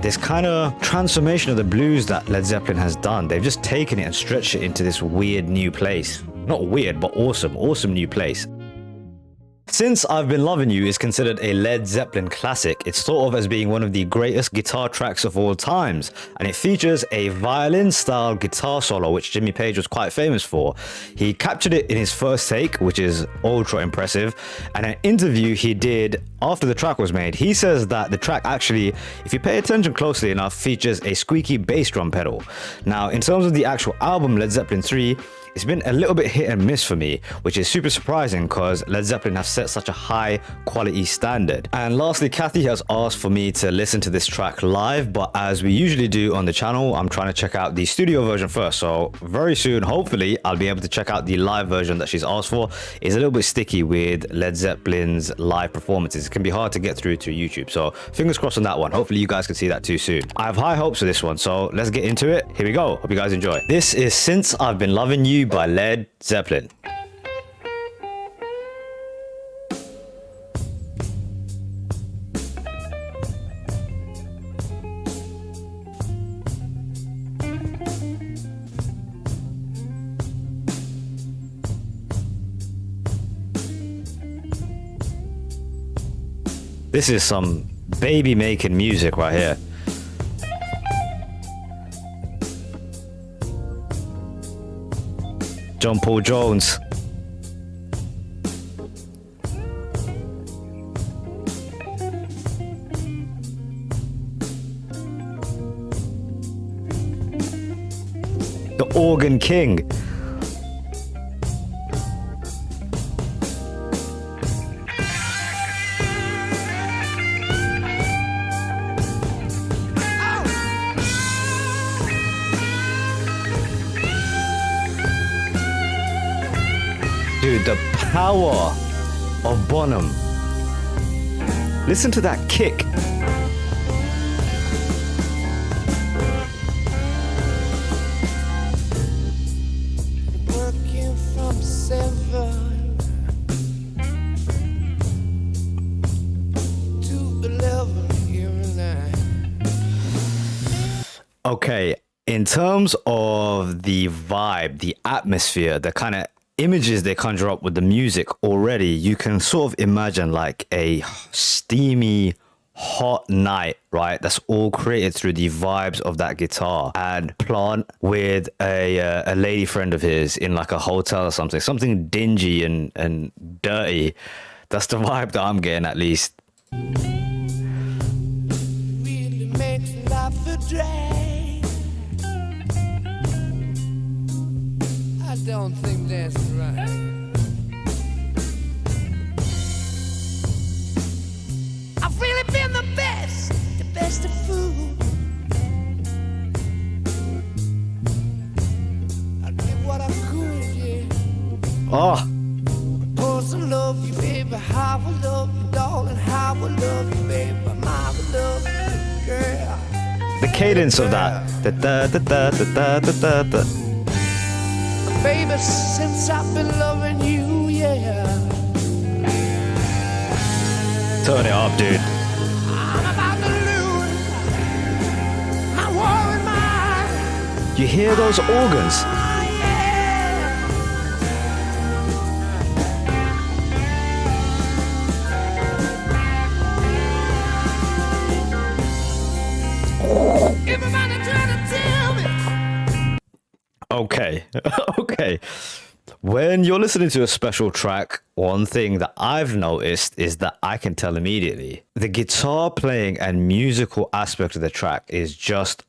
this kind of transformation of the blues that Led Zeppelin has done. They've just taken it and stretched it into this weird new place. Not weird, but awesome new place. Since I've Been Loving You is considered a Led Zeppelin classic, it's thought of as being one of the greatest guitar tracks of all times, and it features a violin-style guitar solo which Jimmy Page was quite famous for. He captured it in his first take, which is ultra impressive, and an interview he did after the track was made, he says that the track actually, if you pay attention closely enough, features a squeaky bass drum pedal. Now, in terms of the actual album Led Zeppelin 3, it's been a little bit hit and miss for me, which is super surprising because Led Zeppelin have set such a high quality standard. And lastly, Kathy has asked for me to listen to this track live, but as we usually do on the channel, I'm trying to check out the studio version first. So very soon, hopefully, I'll be able to check out the live version that she's asked for. It's a little bit sticky with Led Zeppelin's live performances. It can be hard to get through to YouTube. So fingers crossed on that one. Hopefully you guys can see that too soon. I have high hopes for this one, so let's get into it. Here we go. Hope you guys enjoy. This is Since I've Been Loving You by Led Zeppelin. This is some baby making music right here. John Paul Jones. The Organ King. Dude, the power of Bonham. Listen to that kick. Working from 7 to 11 here and there. Okay, in terms of the vibe, the atmosphere, the kind of images they conjure up with the music already, you can sort of imagine like a steamy, hot night, right? That's all created through the vibes of that guitar. And Plant with a lady friend of his in like a hotel or something dingy and dirty. That's the vibe that I'm getting, at least. Really makes life a drag. I don't think that's right. I've really been the best of food. I did what I could, yeah. Oh, Cause I love you, baby, how I love you, darling, how I love you, baby, how I love you, girl. the cadence of that. Da, da, da, da, da, da, da, da. Baby, since I've been loving you, yeah. Turn it up, dude. I'm about to lose. I war in my You hear those organs? Everybody trying to tell me. Okay, okay. When you're listening to a special track, one thing that I've noticed is that I can tell immediately. The guitar playing and musical aspect of the track is just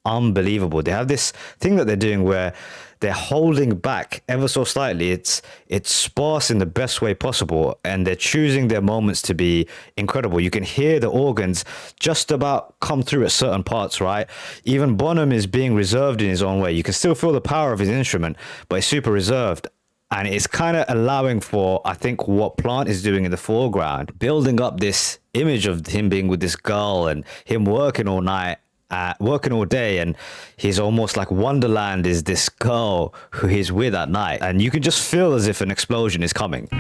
unbelievable. They have this thing that they're doing where they're holding back ever so slightly. It's sparse in the best way possible, and they're choosing their moments to be incredible. You can hear the organs just about come through at certain parts, right? Even Bonham is being reserved in his own way. You can still feel the power of his instrument, but it's super reserved. And it's kind of allowing for, I think, what Plant is doing in the foreground, building up this image of him being with this girl and him working all night, working all day, and he's almost like Wonderland is this girl who he's with at night, and you can just feel as if an explosion is coming.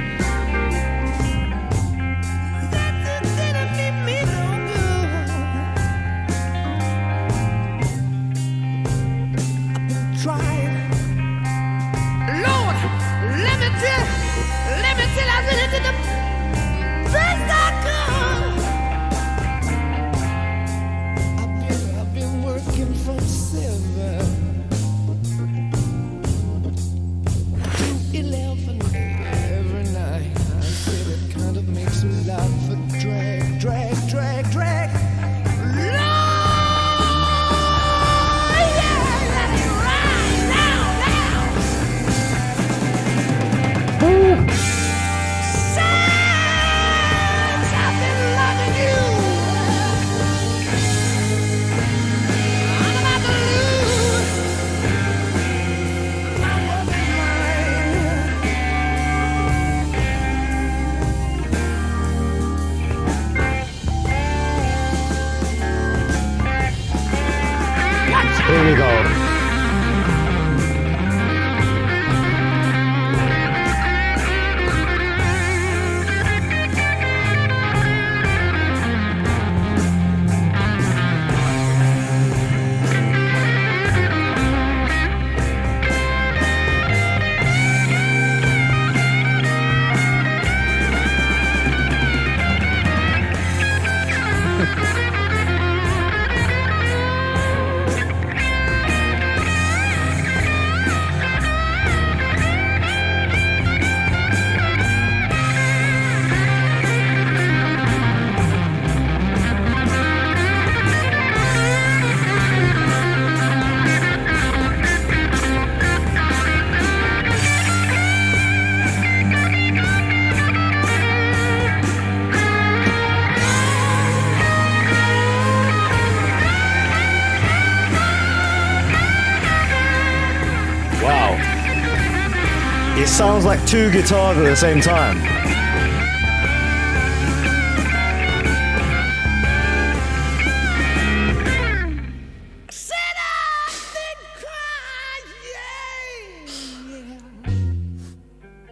sounds like two guitars at the same time.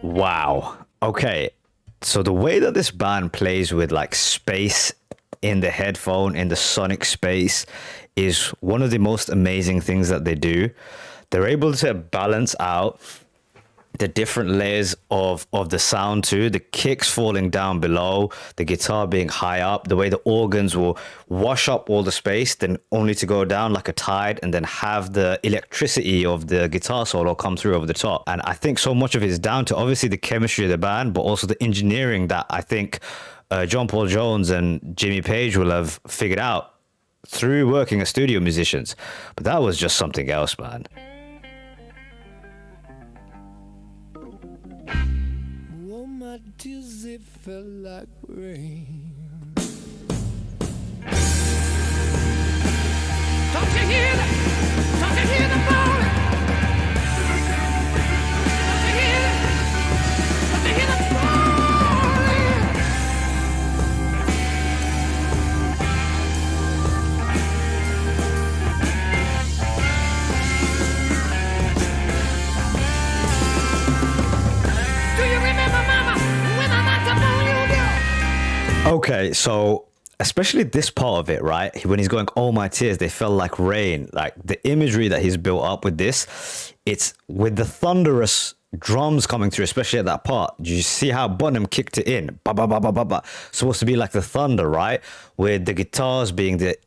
Wow. Okay. So the way that this band plays with like space in the headphone, in the sonic space, is one of the most amazing things that they do. They're able to balance out the different layers of the sound too, the kicks falling down below, the guitar being high up, the way the organs will wash up all the space, then only to go down like a tide, and then have the electricity of the guitar solo come through over the top. And I think so much of it is down to obviously the chemistry of the band, but also the engineering that I think John Paul Jones and Jimmy Page will have figured out through working as studio musicians. But that was just something else, man. My tears, it felt like rain. Don't you hear that? Don't you hear the falling? Don't you hear it? Don't you hear the falling? Do you remember, Mama, when I knocked up on you, girl? Okay, so especially this part of it, right? When he's going, "Oh, my tears, they fell like rain." Like the imagery that he's built up with this, it's with the thunderous drums coming through, especially at that part. Do you see how Bonham kicked it in? Ba ba ba ba ba ba. Supposed to be like the thunder, right? With the guitars being the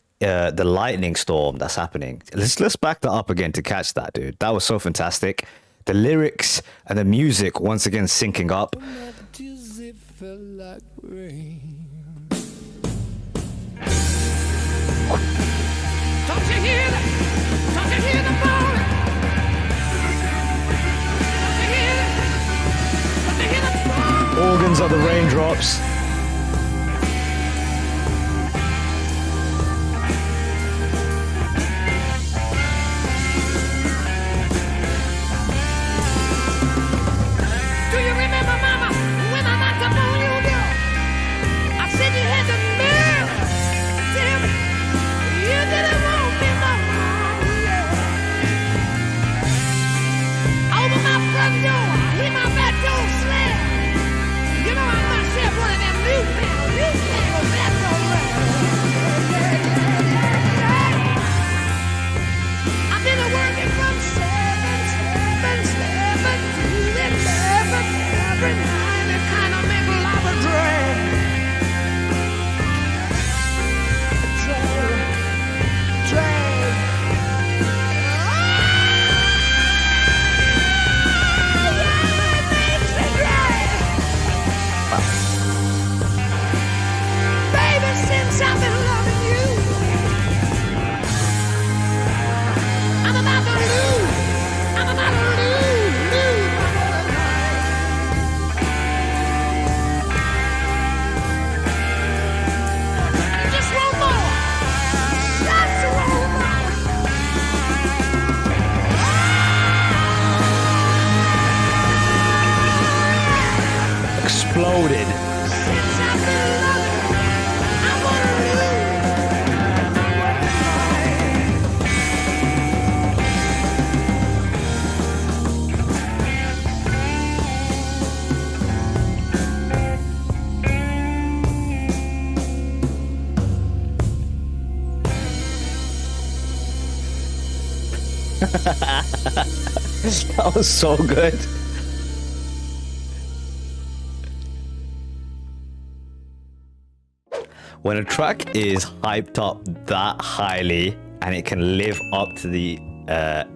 lightning storm that's happening. Let's back that up again to catch that, dude. That was so fantastic. The lyrics and the music once again syncing up. My tears, it felt like rain. Don't you hear that? Don't you hear the falling? Don't you hear it? Don't you hear the falling? Organs are the raindrops. Do you remember, Mama, when I knocked up on you, girl? I said you had the nerve. Damn it, you didn't want me no more. Yeah. Over my front door, hear my back door slam. You know I'm myself one of them new panel back door rams. I've been working from 7 to 11 every night. It kind of make a lot of drag. Drag. Baby, since I've been loving you, I'm about to lose. I'm about to lose my whole life. Just one more. Just one more. Exploded. Since I've been loving, I wanna lose my whole That was so good. When a track is hyped up that highly and it can live up to the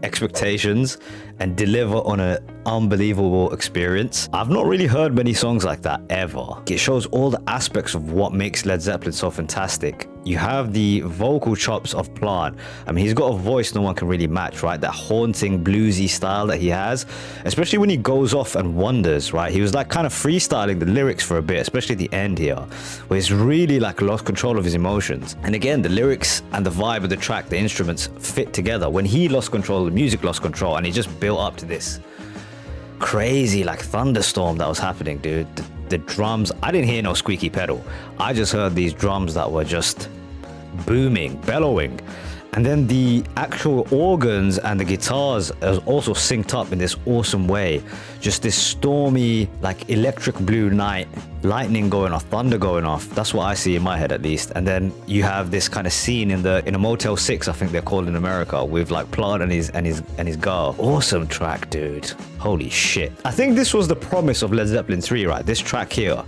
expectations and deliver on an unbelievable experience. I've not really heard many songs like that ever. It shows all the aspects of what makes Led Zeppelin so fantastic. You have the vocal chops of Plant. I mean, he's got a voice no one can really match, right? That haunting bluesy style that he has, especially when he goes off and wanders, right? He was like kind of freestyling the lyrics for a bit, especially at the end here, where he's really like lost control of his emotions. And again, the lyrics and the vibe of the track, the instruments fit together. When he lost control, the music lost control, and he just built up to this crazy like thunderstorm that was happening, dude. The drums, I didn't hear no squeaky pedal. I just heard these drums that were just booming, bellowing. And then the actual organs and the guitars are also synced up in this awesome way. Just this stormy, like electric blue night, lightning going off, thunder going off. That's what I see in my head at least. And then you have this kind of scene in a Motel 6, I think they're called in America, with like Plant and his girl. Awesome track, dude. Holy shit. I think this was the promise of Led Zeppelin 3, right? This track here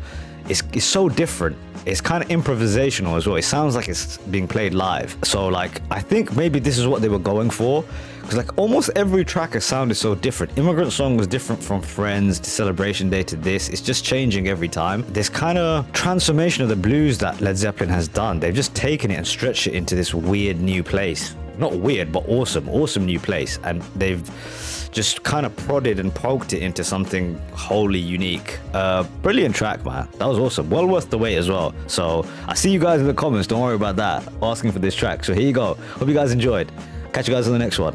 is so different. It's kind of improvisational as well. It sounds like it's being played live. So like, I think maybe this is what they were going for. Because like almost every track has sounded so different. Immigrant Song was different from Friends to Celebration Day to this. It's just changing every time. This kind of transformation of the blues that Led Zeppelin has done. They've just taken it and stretched it into this weird new place. Not weird, but awesome new place. And they've just kind of prodded and poked it into something wholly unique. Brilliant track, man. That was awesome. Well worth the wait as well. So I see you guys in the comments. Don't worry about that. Asking for this track. So here you go. Hope you guys enjoyed. Catch you guys on the next one.